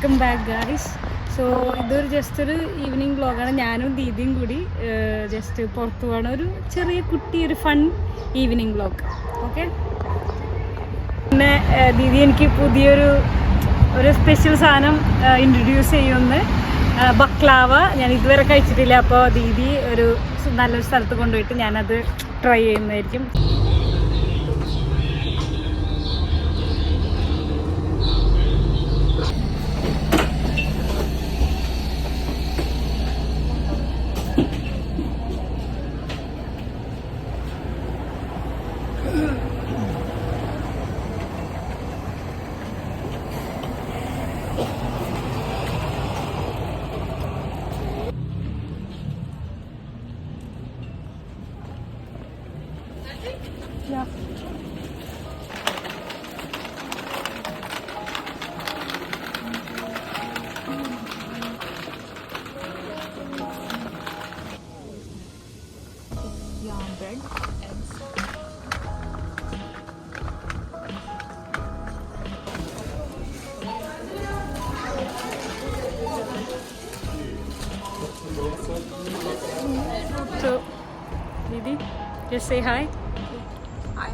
Welcome back guys. So ഇതൊരു just ഒരു evening വ്ളോഗാണ്. ഞാനും ദീദിയും കൂടി ജസ്റ്റ് പുറത്തു പോകണം. ഒരു ചെറിയ കുട്ടി ഒരു ഫൺ ഈവനിങ് വ്ളോഗ്. ഓക്കെ. പിന്നെ ദീദി എനിക്ക് പുതിയൊരു സ്പെഷ്യൽ സാധനം ഇൻട്രൊഡ്യൂസ് ചെയ്യുമെന്ന്. ബക്ലാവ ഞാൻ ഇതുവരെ കഴിച്ചിട്ടില്ല. അപ്പോൾ ദീദി നല്ലൊരു സ്ഥലത്ത് കൊണ്ടുപോയിട്ട് ഞാനത് ട്രൈ ചെയ്യുന്നതായിരിക്കും. Yeah. Bread, eggs. So, Didi, just say hi. Hi.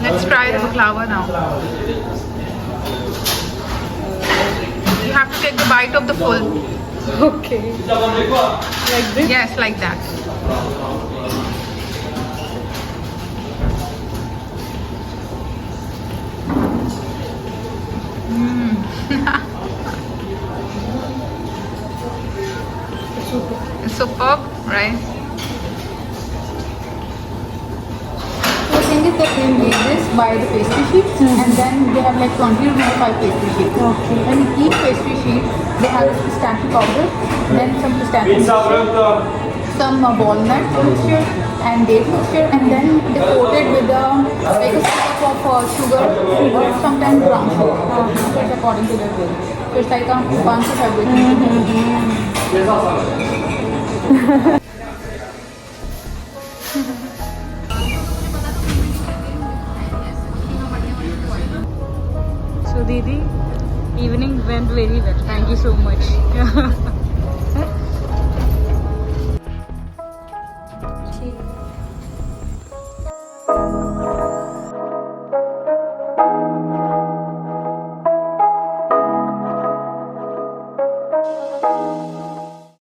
Let's try the baklava now. You have to take the bite of the full. Okay. Like this? Yes, like that. It's superb, right? The thing is that they made this by the pastry sheets, and then they have like 20 to 25 pastry sheets. Okay. And in each pastry sheet, they have this pistachio powder, then some pistachio mixture, some walnut mixture, and date mixture, and then they coat it with like a syrup of sugar or sometimes brown sugar. So it's according to their will. So it's like a bunch of everything. So Didi, evening went very well. Thank you so much.